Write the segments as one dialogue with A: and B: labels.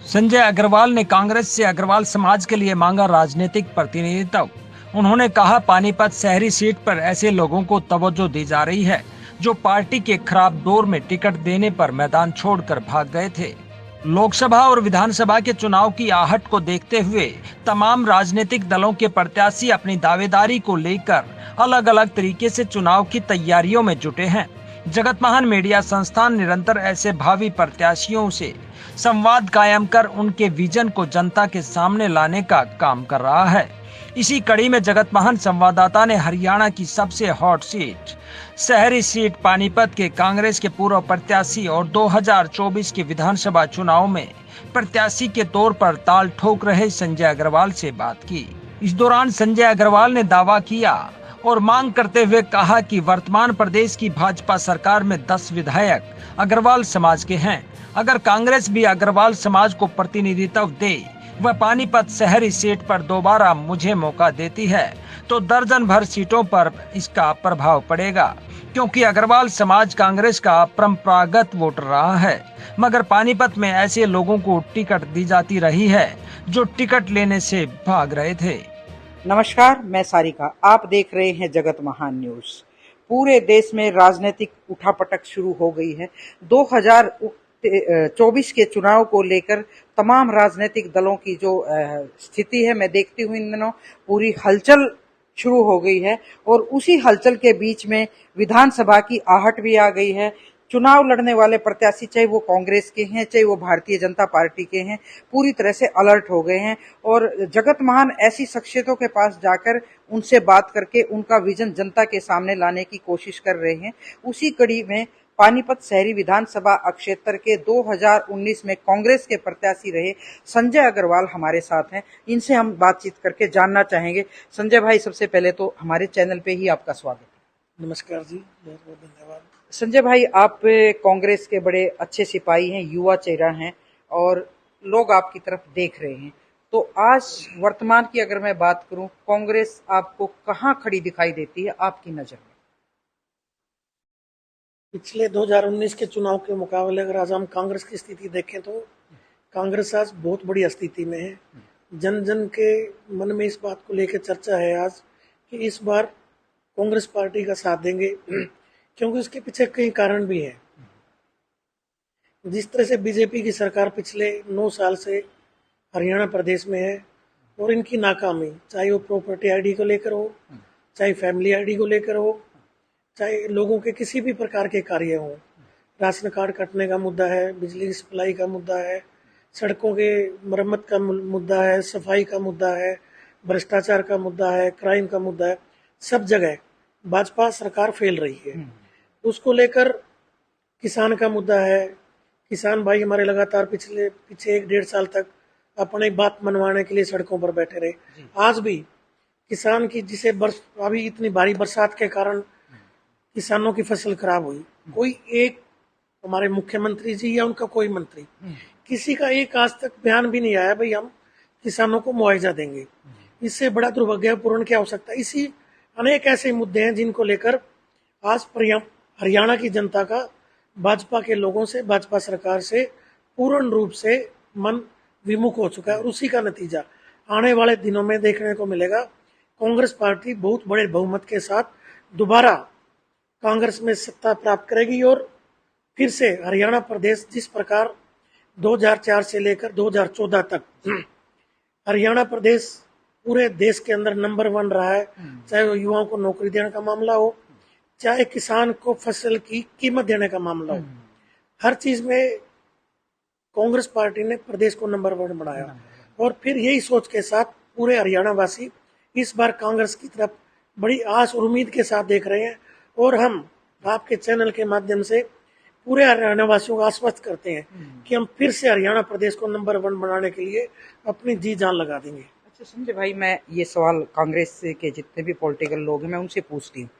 A: संजय अग्रवाल ने कांग्रेस से अग्रवाल समाज के लिए मांगा राजनीतिक प्रतिनिधित्व। उन्होंने कहा, पानीपत शहरी सीट पर ऐसे लोगों को तवज्जो दी जा रही है जो पार्टी के खराब दौर में टिकट देने पर मैदान छोड़कर भाग गए थे। लोकसभा और विधानसभा के चुनाव की आहट को देखते हुए तमाम राजनीतिक दलों के प्रत्याशी अपनी दावेदारी को लेकर अलग अलग तरीके से चुनाव की तैयारियों में जुटे हैं। जगत महान मीडिया संस्थान निरंतर ऐसे भावी प्रत्याशियों से संवाद कायम कर उनके विजन को जनता के सामने लाने का काम कर रहा है। इसी कड़ी में जगत महान संवाददाता ने हरियाणा की सबसे हॉट सीट शहरी सीट पानीपत के कांग्रेस के पूर्व प्रत्याशी और 2024 के विधानसभा चुनाव में प्रत्याशी के तौर पर ताल ठोक रहे संजय अग्रवाल से बात की। इस दौरान संजय अग्रवाल ने दावा किया और मांग करते हुए कहा कि वर्तमान प्रदेश की भाजपा सरकार में 10 विधायक अग्रवाल समाज के हैं। अगर कांग्रेस भी अग्रवाल समाज को प्रतिनिधित्व दे व पानीपत शहरी सीट पर दोबारा मुझे मौका देती है तो दर्जन भर सीटों पर इसका प्रभाव पड़ेगा, क्योंकि अग्रवाल समाज कांग्रेस का परंपरागत वोटर रहा है, मगर पानीपत में ऐसे लोगों को टिकट दी जाती रही है जो टिकट लेने से भाग रहे थे।
B: नमस्कार, मैं सारिका। आप देख रहे हैं जगत महान न्यूज। पूरे देश में राजनीतिक उठापटक शुरू हो गई है। 2024 के चुनाव को लेकर तमाम राजनीतिक दलों की जो स्थिति है, मैं देखती हूँ इन दिनों पूरी हलचल शुरू हो गई है और उसी हलचल के बीच में विधानसभा की आहट भी आ गई है। चुनाव लड़ने वाले प्रत्याशी, चाहे वो कांग्रेस के हैं चाहे वो भारतीय जनता पार्टी के हैं, पूरी तरह से अलर्ट हो गए हैं और जगत महान ऐसी शख्सियतों के पास जाकर उनसे बात करके उनका विजन जनता के सामने लाने की कोशिश कर रहे हैं। उसी कड़ी में पानीपत शहरी विधानसभा क्षेत्र के 2019 में कांग्रेस के प्रत्याशी रहे संजय अग्रवाल हमारे साथ हैं। इनसे हम बातचीत करके जानना चाहेंगे। संजय भाई, सबसे पहले तो हमारे चैनल पे ही आपका स्वागत है।
C: नमस्कार जी, बहुत बहुत धन्यवाद।
B: संजय भाई, आप कांग्रेस के बड़े अच्छे सिपाही हैं, युवा चेहरा हैं और लोग आपकी तरफ देख रहे हैं। तो आज वर्तमान की अगर मैं बात करूं, कांग्रेस आपको कहां खड़ी दिखाई देती है आपकी नजर में?
C: पिछले 2019 के चुनाव के मुकाबले अगर आज हम कांग्रेस की स्थिति देखें तो कांग्रेस आज बहुत बड़ी स्थिति में है। जन जन के मन में इस बात को लेकर चर्चा है आज कि इस बार कांग्रेस पार्टी का साथ देंगे, क्योंकि उसके पीछे कई कारण भी हैं। जिस तरह से बीजेपी की सरकार पिछले 9 साल से हरियाणा प्रदेश में है और इनकी नाकामी, चाहे वो प्रॉपर्टी आईडी को लेकर हो, चाहे फैमिली आईडी को लेकर हो, चाहे लोगों के किसी भी प्रकार के कार्य हों, राशन कार्ड कटने का मुद्दा है, बिजली की सप्लाई का मुद्दा है, सड़कों के मरम्मत का मुद्दा है, सफाई का मुद्दा है, भ्रष्टाचार का मुद्दा है, क्राइम का मुद्दा है, सब जगह भाजपा सरकार फेल रही है। उसको लेकर किसान का मुद्दा है। किसान भाई हमारे लगातार पीछे 1-1.5 साल तक अपनी बात मनवाने के लिए सड़कों पर बैठे रहे। आज भी किसान की जिसे अभी इतनी भारी बरसात के कारण किसानों की फसल खराब हुई, कोई एक हमारे मुख्यमंत्री जी या उनका कोई मंत्री, किसी का एक आज तक बयान भी नहीं आया भाई हम किसानों को मुआवजा देंगे। इससे बड़ा दुर्भाग्यपूर्ण क्या हो सकता है? इसी अनेक ऐसे मुद्दे हैं जिनको लेकर आज हरियाणा की जनता का भाजपा के लोगों से, भाजपा सरकार से पूर्ण रूप से मन विमुख हो चुका है और उसी का नतीजा आने वाले दिनों में देखने को मिलेगा। कांग्रेस पार्टी बहुत बड़े बहुमत के साथ दोबारा कांग्रेस में सत्ता प्राप्त करेगी और फिर से हरियाणा प्रदेश जिस प्रकार 2004 से लेकर 2014 तक हरियाणा प्रदेश पूरे देश के अंदर नंबर 1 रहा है, चाहे वो युवाओं को नौकरी देने का मामला हो, चाहे किसान को फसल की कीमत देने का मामला हो, हर चीज में कांग्रेस पार्टी ने प्रदेश को नंबर 1 बनाया। और फिर यही सोच के साथ पूरे हरियाणा वासी इस बार कांग्रेस की तरफ बड़ी आस और उम्मीद के साथ देख रहे हैं और हम आपके चैनल के माध्यम से पूरे हरियाणा वासियों को आश्वस्त करते हैं कि हम फिर से हरियाणा प्रदेश को नंबर 1 बनाने के लिए अपनी जी जान लगा देंगे।
B: अच्छा संजय भाई, मैं ये सवाल कांग्रेस के जितने भी पॉलिटिकल लोग हैं मैं उनसे पूछती हूँ।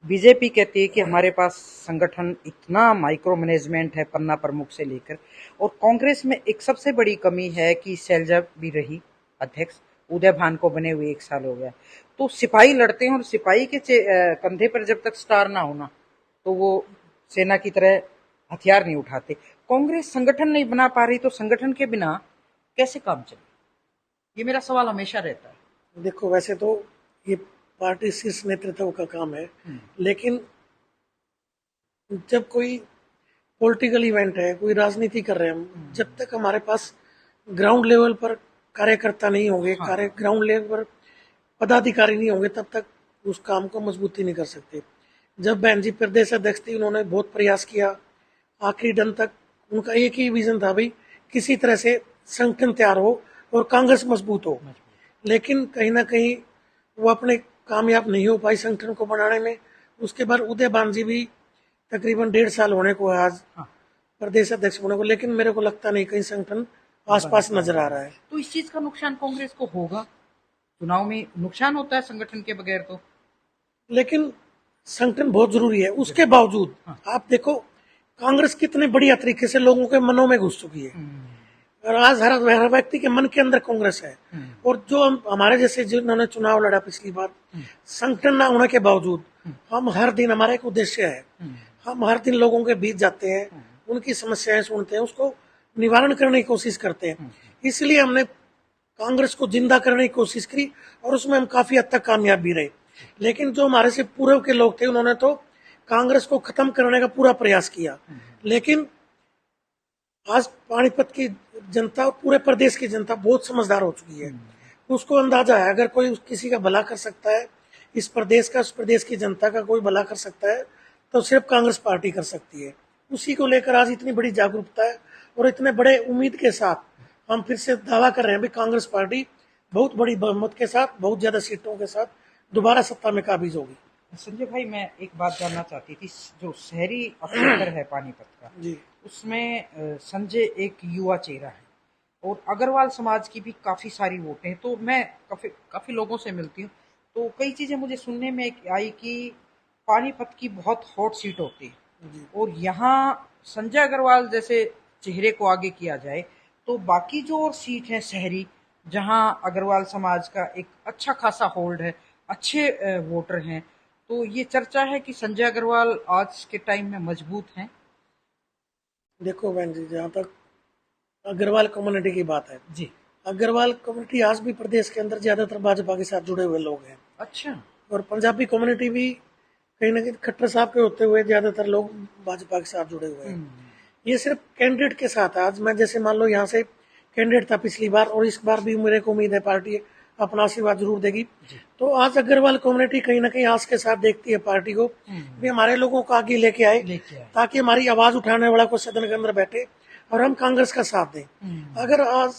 B: बीजेपी कहती है कि हमारे पास संगठन इतना माइक्रो मैनेजमेंट है, पन्ना प्रमुख से लेकर, और कांग्रेस में एक सबसे बड़ी कमी है कि शैलजा भी रही अध्यक्ष, उदय भान को बने हुए 1 साल हो गया। तो सिपाही लड़ते हैं और सिपाही के कंधे पर जब तक स्टार ना होना तो वो सेना की तरह हथियार नहीं उठाते। कांग्रेस संगठन नहीं बना पा रही तो संगठन के बिना कैसे काम चले, ये मेरा सवाल हमेशा रहता है।
C: देखो, वैसे तो ये पार्टी शीर्ष नेतृत्व का काम है, लेकिन जब कोई पॉलिटिकल इवेंट है, कोई राजनीति कर रहे हैं हम, जब तक हमारे पास ग्राउंड लेवल पर कार्यकर्ता नहीं होंगे, ग्राउंड लेवल पर पदाधिकारी नहीं होंगे, तब तक उस काम को मजबूती नहीं कर सकते। जब बहन जी प्रदेश अध्यक्ष थी, उन्होंने बहुत प्रयास किया, आखिरी दिन तक उनका एक ही विजन था, भाई किसी तरह से संगठन तैयार हो और कांग्रेस मजबूत हो। लेकिन कहीं ना कहीं वो अपने कामयाब नहीं हो पाई संगठन को बनाने में। उसके बाद उदयभान जी भी तकरीबन 1.5 साल होने को है आज प्रदेश अध्यक्ष होने को, लेकिन मेरे को लगता नहीं कहीं संगठन आसपास नजर आ रहा है।
B: तो इस चीज का नुकसान कांग्रेस को होगा, चुनाव में नुकसान होता है संगठन के बगैर तो।
C: लेकिन संगठन बहुत जरूरी है। उसके बावजूद आप देखो कांग्रेस कितने बढ़िया तरीके से लोगों के मनों में घुस चुकी है, और आज हर व्यक्ति के मन के अंदर कांग्रेस है। और जो हमारे जैसे जिन्होंने चुनाव लड़ा पिछली बार, संगठन ना होने के बावजूद हम हर दिन, हमारा एक उद्देश्य है, हम हर दिन लोगों के बीच जाते हैं, उनकी समस्याएं सुनते हैं, उसको निवारण करने की कोशिश करते हैं। इसलिए हमने कांग्रेस को जिंदा करने की कोशिश की और उसमें हम काफी हद तक कामयाब भी रहे। लेकिन जो हमारे से पूर्व के लोग थे, उन्होंने तो कांग्रेस को खत्म करने का पूरा प्रयास किया। लेकिन आज पानीपत की जनता और पूरे प्रदेश की जनता बहुत समझदार हो चुकी है। उसको अंदाजा है अगर कोई किसी का भला कर सकता है, इस प्रदेश का, उस प्रदेश की जनता का कोई भला कर सकता है, तो सिर्फ कांग्रेस पार्टी कर सकती है। उसी को लेकर आज इतनी बड़ी जागरूकता है और इतने बड़े उम्मीद के साथ हम फिर से दावा कर रहे हैं भी कांग्रेस पार्टी बहुत बड़ी बहुमत के साथ, बहुत ज्यादा सीटों के साथ दोबारा सत्ता में काबिज होगी।
B: संजय भाई, मैं एक बात जानना चाहती थी, जो शहरी क्षेत्र है पानीपत का
C: जी,
B: उसमें संजय एक युवा चेहरा है और अग्रवाल समाज की भी काफी सारी वोटें हैं। तो मैं काफी लोगों से मिलती हूँ, तो कई चीजें मुझे सुनने में आई कि पानीपत की बहुत हॉट सीट होती है और यहाँ संजय अग्रवाल जैसे चेहरे को आगे किया जाए तो बाकी जो और सीट है शहरी, जहाँ अग्रवाल समाज का एक अच्छा खासा होल्ड है, अच्छे वोटर हैं, तो ये चर्चा है कि संजय अग्रवाल आज के टाइम में मजबूत हैं।
C: देखो बहन जी, जहाँ तक अग्रवाल कम्युनिटी की बात है
B: जी,
C: अग्रवाल कम्युनिटी आज भी प्रदेश के अंदर ज्यादातर भाजपा के साथ जुड़े हुए लोग हैं।
B: अच्छा।
C: और पंजाबी कम्युनिटी भी कहीं ना कहीं खट्टर साहब के होते हुए ज्यादातर लोग भाजपा के साथ जुड़े हुए हैं। ये सिर्फ कैंडिडेट के साथ है। आज मैं जैसे मान लो यहाँ से कैंडिडेट था पिछली बार, और इस बार भी मेरे को उम्मीद है पार्टी अपना आशीर्वाद जरूर देगी। तो आज अग्रवाल कम्युनिटी कहीं ना कहीं आस के साथ देखती है पार्टी को भी हमारे लोगों को आगे लेके आए, ताकि हमारी आवाज उठाने वाला को सदन के अंदर बैठे और हम कांग्रेस का साथ दें। अगर आज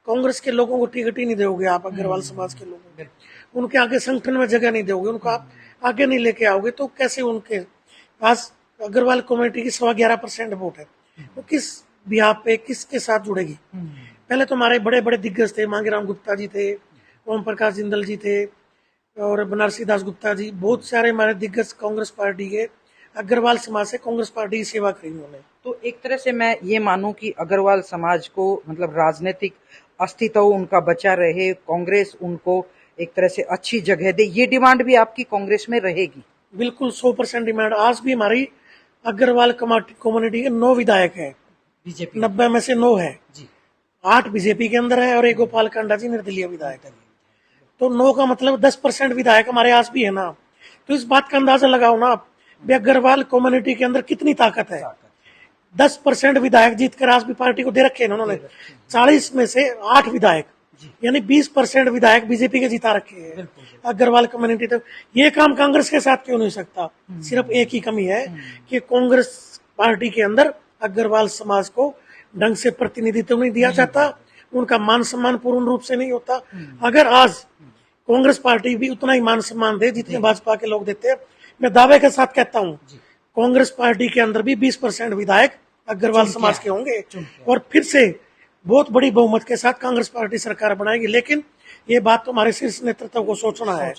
C: कांग्रेस के लोगों को टिकट ही नहीं दोगे आप, अग्रवाल समाज के लोगों को उनके आगे संगठन में जगह नहीं दोगे, उनको आप आगे नहीं लेके आओगे, तो कैसे उनके आज अग्रवाल कम्युनिटी की 11.25% वोट है, वो किस बिहार पे किसके साथ जुड़ेगी। पहले तो हमारे बड़े बड़े दिग्गज थे, मांगेराम गुप्ता जी थे, ओम प्रकाश जिंदल जी थे और बनारसी दास गुप्ता जी, बहुत सारे हमारे दिग्गज कांग्रेस पार्टी के अग्रवाल समाज से कांग्रेस पार्टी की सेवा करी उन्होंने।
B: तो एक तरह से मैं ये मानूं कि अग्रवाल समाज को मतलब राजनीतिक अस्तित्व उनका बचा रहे, कांग्रेस उनको एक तरह से अच्छी जगह दे, ये डिमांड भी आपकी कांग्रेस में रहेगी?
C: बिल्कुल 100% डिमांड। आज भी हमारी अग्रवाल कम्युनिटी के 9 विधायक है,
B: बीजेपी
C: 90 में से 9 है
B: जी,
C: 8 बीजेपी के अंदर है और एक गोपाल कांडा जी निर्दलीय विधायक है। तो 9 का मतलब 10% विधायक हमारे आज भी है ना। तो इस बात का अंदाजा लगाओ ना आप, अग्रवाल कम्युनिटी के अंदर कितनी ताकत है। 10% विधायक जीतकर आज भी पार्टी को दे रखे हैं उन्होंने। 40 में से 8 विधायक, यानी 20% विधायक बीजेपी के जिता रखे हैं अग्रवाल कम्युनिटी। तो ये काम कांग्रेस के साथ क्यों नहीं सकता? सिर्फ एक ही कमी है कि कांग्रेस पार्टी के अंदर अग्रवाल समाज को ढंग से प्रतिनिधित्व नहीं दिया जाता, उनका मान सम्मान पूर्ण रूप से नहीं होता। अगर आज कांग्रेस पार्टी भी उतना ही मान सम्मान दे जितने भाजपा के लोग देते हैं, मैं दावे के साथ कहता हूँ कांग्रेस पार्टी के अंदर भी 20% विधायक अग्रवाल समाज के होंगे और फिर से बहुत बड़ी बहुमत के साथ कांग्रेस पार्टी सरकार बनाएगी। लेकिन ये बात तो हमारे शीर्ष नेतृत्व को सोचना है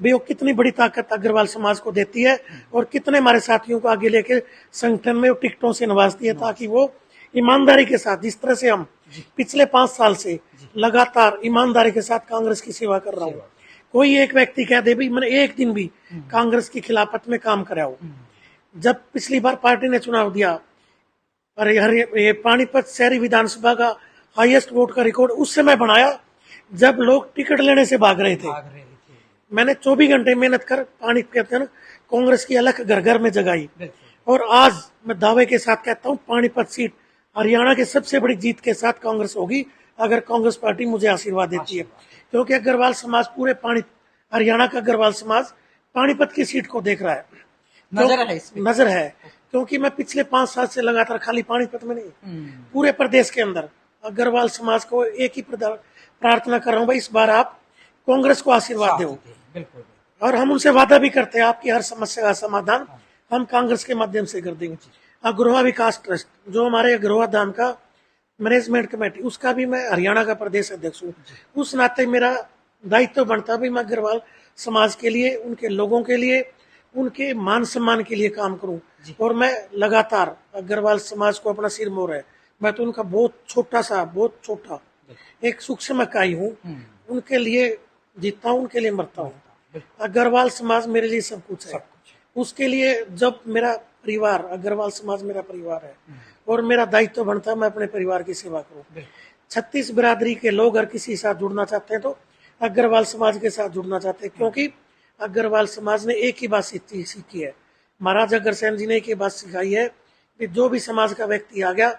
C: भी वो कितनी बड़ी ताकत अग्रवाल समाज को देती है और कितने हमारे साथियों को आगे लेके संगठन में टिकटों से नवाजती है, ताकि वो ईमानदारी के साथ, जिस तरह से हम पिछले 5 साल से लगातार ईमानदारी के साथ कांग्रेस की सेवा कर रहा हूँ। कोई एक व्यक्ति कह दे भी मैंने एक दिन भी कांग्रेस की खिलाफत में काम करा हो। जब पिछली बार पार्टी ने चुनाव दिया, और ये पानीपत शहरी विधानसभा का हाईएस्ट वोट का रिकॉर्ड उस समय बनाया जब लोग टिकट लेने से भाग रहे थे। मैंने 24 घंटे मेहनत कर पानी कहते हैं ना, कांग्रेस की अलग घर घर में जगाई। और आज मैं दावे के साथ कहता हूं, पानीपत सीट हरियाणा के सबसे बड़ी जीत के साथ कांग्रेस होगी, अगर कांग्रेस पार्टी मुझे आशीर्वाद देती है। क्योंकि अग्रवाल समाज पूरे हरियाणा का अग्रवाल समाज पानीपत की सीट को देख रहा है, नजर है। क्योंकि मैं पिछले 5 साल से लगातार खाली पानीपत में नहीं, पूरे प्रदेश के अंदर अग्रवाल समाज को एक ही प्रार्थना कर रहा हूँ, भाई इस बार आप कांग्रेस को आशीर्वाद दो। और हम उनसे वादा भी करते हैं, आपकी हर समस्या का समाधान हम कांग्रेस के माध्यम से कर देंगे। अग्रोहा विकास ट्रस्ट, जो हमारे अग्रोहा धाम का मैनेजमेंट कमेटी, उसका भी मैं हरियाणा का प्रदेश अध्यक्ष हूँ। उस नाते मेरा दायित्व बनता है, मैं अग्रवाल समाज के लिए, उनके लोगों के लिए, उनके मान सम्मान के लिए काम करूं। और मैं लगातार अग्रवाल समाज को अपना सिर मोर है, मैं तो उनका बहुत छोटा एक सूक्ष्म इकाई हूँ। उनके लिए जीता हूँ, उनके लिए मरता हूँ। अग्रवाल समाज मेरे लिए सब कुछ है। उसके लिए जब मेरा परिवार, अग्रवाल समाज मेरा परिवार है, और मेरा दायित्व बनता है मैं अपने परिवार की सेवा करूं। 36 बिरादरी के लोग अगर किसी साथ जुड़ना चाहते हैं तो अग्रवाल समाज के साथ जुड़ना चाहते हैं, क्योंकि अग्रवाल समाज ने एक ही बात सीखी है, महाराज अग्रसेन जी ने एक ही बात सिखाई है कि जो भी समाज का व्यक्ति आ गया,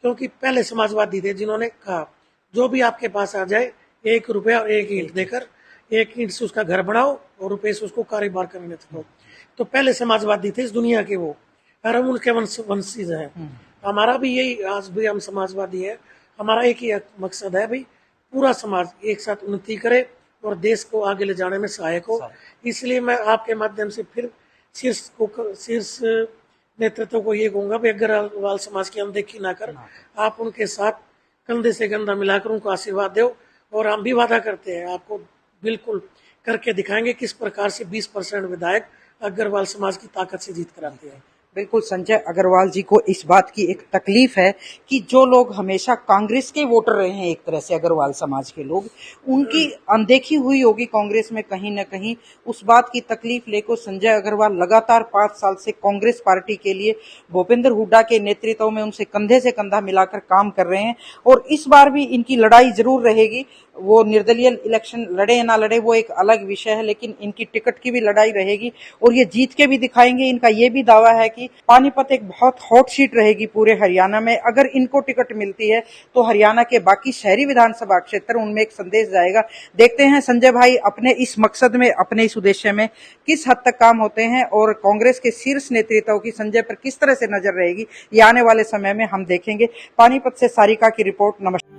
C: क्योंकि पहले समाजवादी थे जिन्होंने कहा जो भी आपके पास आ जाए 1 रुपया और 1 ईंट देकर, 1 ईंट से उसका घर बनाओ और रुपये से उसको कारोबार करने दो। तो पहले समाजवादी थे इस दुनिया के वो, और हम उनके वंशीज हैं। हमारा भी यही, आज भी हम समाजवादी है। हमारा एक ही मकसद है, भाई पूरा समाज एक साथ उन्नति करे और देश को आगे ले जाने में सहायक हो। इसलिए मैं आपके माध्यम से फिर शीर्ष नेतृत्व को ये कहूंगा, भाई अग्रवाल समाज की अनदेखी ना कर, आप उनके साथ कंधे से कंधा मिलाकर उनको आशीर्वाद दो। और हम भी वादा करते हैं, आपको बिल्कुल करके दिखाएंगे किस प्रकार से 20% विधायक अग्रवाल समाज की ताकत से जीत कराते हैं।
B: बिल्कुल, संजय अग्रवाल जी को इस बात की एक तकलीफ है कि जो लोग हमेशा कांग्रेस के वोटर रहे हैं, एक तरह से अग्रवाल समाज के लोग, उनकी अनदेखी हुई होगी कांग्रेस में कहीं न कहीं। उस बात की तकलीफ लेकर संजय अग्रवाल लगातार 5 साल से कांग्रेस पार्टी के लिए भूपेंद्र हुड्डा के नेतृत्व में उनसे कंधे से कंधा मिलाकर काम कर रहे हैं। और इस बार भी इनकी लड़ाई जरूर रहेगी। वो निर्दलीय इलेक्शन लड़े या ना लड़े वो एक अलग विषय है, लेकिन इनकी टिकट की भी लड़ाई रहेगी और ये जीत के भी दिखाएंगे। इनका ये भी दावा है कि पानीपत एक बहुत हॉट सीट रहेगी पूरे हरियाणा में। अगर इनको टिकट मिलती है तो हरियाणा के बाकी शहरी विधानसभा क्षेत्र, उनमें एक संदेश जाएगा। देखते हैं संजय भाई अपने इस मकसद में, अपने इस उद्देश्य में किस हद तक काम होते हैं और कांग्रेस के शीर्ष नेतृत्व की संजय पर किस तरह से नजर रहेगी, ये आने वाले समय में हम देखेंगे। पानीपत से सारिका की रिपोर्ट। नमस्कार।